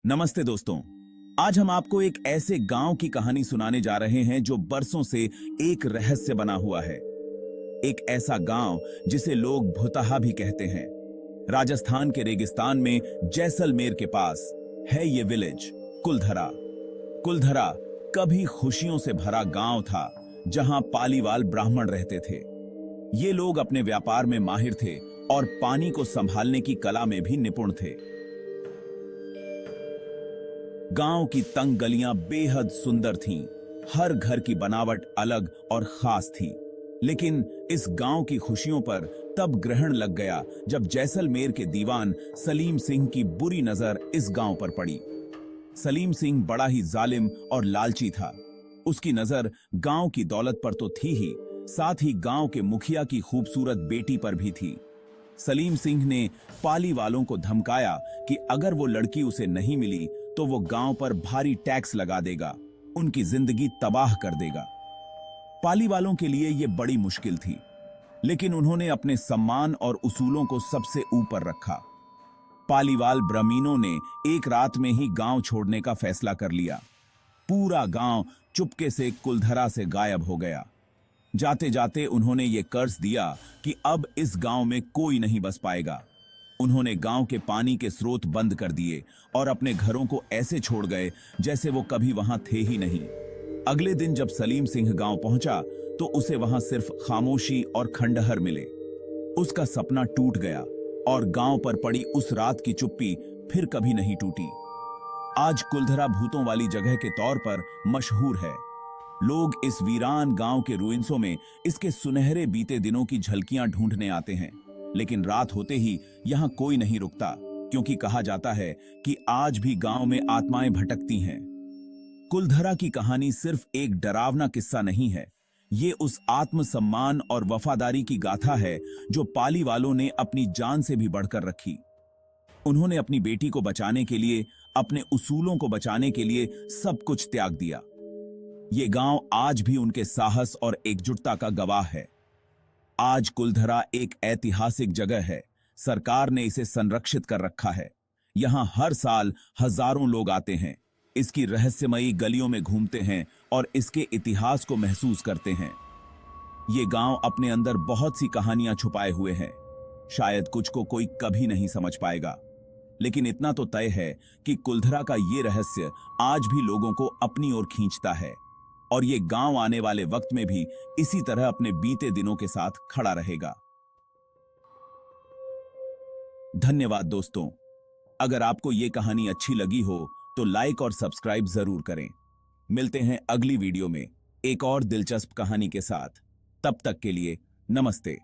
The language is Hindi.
नमस्ते दोस्तों। आज हम आपको एक ऐसे गांव की कहानी सुनाने जा रहे हैं जो बरसों से एक रहस्य बना हुआ है। एक ऐसा गांव जिसे लोग भुतहा भी कहते हैं। राजस्थान के रेगिस्तान में जैसलमेर के पास है ये विलेज कुलधरा। कुलधरा कभी खुशियों से भरा गांव था, जहां पालीवाल ब्राह्मण रहते थे। ये लोग अपने व्यापार में माहिर थे और पानी को संभालने की कला में भी निपुण थे। गांव की तंग गलियां बेहद सुंदर थीं। हर घर की बनावट अलग और खास थी। लेकिन इस गांव की खुशियों पर तब ग्रहण लग गया जब जैसलमेर के दीवान सलीम सिंह की बुरी नजर इस गांव पर पड़ी। सलीम सिंह बड़ा ही जालिम और लालची था। उसकी नजर गांव की दौलत पर तो थी ही, साथ ही गांव के मुखिया की खूबसूरत बेटी पर भी थी। सलीम सिंह ने पाली वालों को धमकाया कि अगर वो लड़की उसे नहीं मिली तो वो गांव पर भारी टैक्स लगा देगा, उनकी जिंदगी तबाह कर देगा। पाली वालों के लिए यह बड़ी मुश्किल थी, लेकिन उन्होंने अपने सम्मान और उसूलों को सबसे ऊपर रखा। पालीवाल ब्राह्मणों ने एक रात में ही गांव छोड़ने का फैसला कर लिया। पूरा गांव चुपके से कुलधरा से गायब हो गया। जाते जाते उन्होंने ये कर्ज दिया कि अब इस गांव में कोई नहीं बस पाएगा। उन्होंने गांव के पानी के स्रोत बंद कर दिए और अपने घरों को ऐसे छोड़ गए जैसे वो कभी वहां थे ही नहीं। अगले दिन जब सलीम सिंह गांव पहुंचा तो उसे वहां सिर्फ खामोशी और खंडहर मिले। उसका सपना टूट गया और गांव पर पड़ी उस रात की चुप्पी फिर कभी नहीं टूटी। आज कुलधरा भूतों वाली जगह के तौर पर मशहूर है। लोग इस वीरान गांव के रुइंसों में इसके सुनहरे बीते दिनों की झलकियां ढूंढने आते हैं। लेकिन रात होते ही यहां कोई नहीं रुकता, क्योंकि कहा जाता है कि आज भी गांव में आत्माएं भटकती हैं। कुलधरा की कहानी सिर्फ एक डरावना किस्सा नहीं है, ये उस आत्मसम्मान और वफादारी की गाथा है जो पाली वालों ने अपनी जान से भी बढ़कर रखी। उन्होंने अपनी बेटी को बचाने के लिए, अपने उसूलों को बचाने के लिए सब कुछ त्याग दिया। ये गांव आज भी उनके साहस और एकजुटता का गवाह है। आज कुलधरा एक ऐतिहासिक जगह है। सरकार ने इसे संरक्षित कर रखा है। यहां हर साल हजारों लोग आते हैं, इसकी रहस्यमयी गलियों में घूमते हैं और इसके इतिहास को महसूस करते हैं। ये गांव अपने अंदर बहुत सी कहानियां छुपाए हुए हैं। शायद कुछ को कोई कभी नहीं समझ पाएगा, लेकिन इतना तो तय है कि कुलधरा का ये रहस्य आज भी लोगों को अपनी ओर खींचता है और ये गांव आने वाले वक्त में भी इसी तरह अपने बीते दिनों के साथ खड़ा रहेगा। धन्यवाद दोस्तों। अगर आपको ये कहानी अच्छी लगी हो तो लाइक और सब्सक्राइब जरूर करें। मिलते हैं अगली वीडियो में एक और दिलचस्प कहानी के साथ। तब तक के लिए नमस्ते।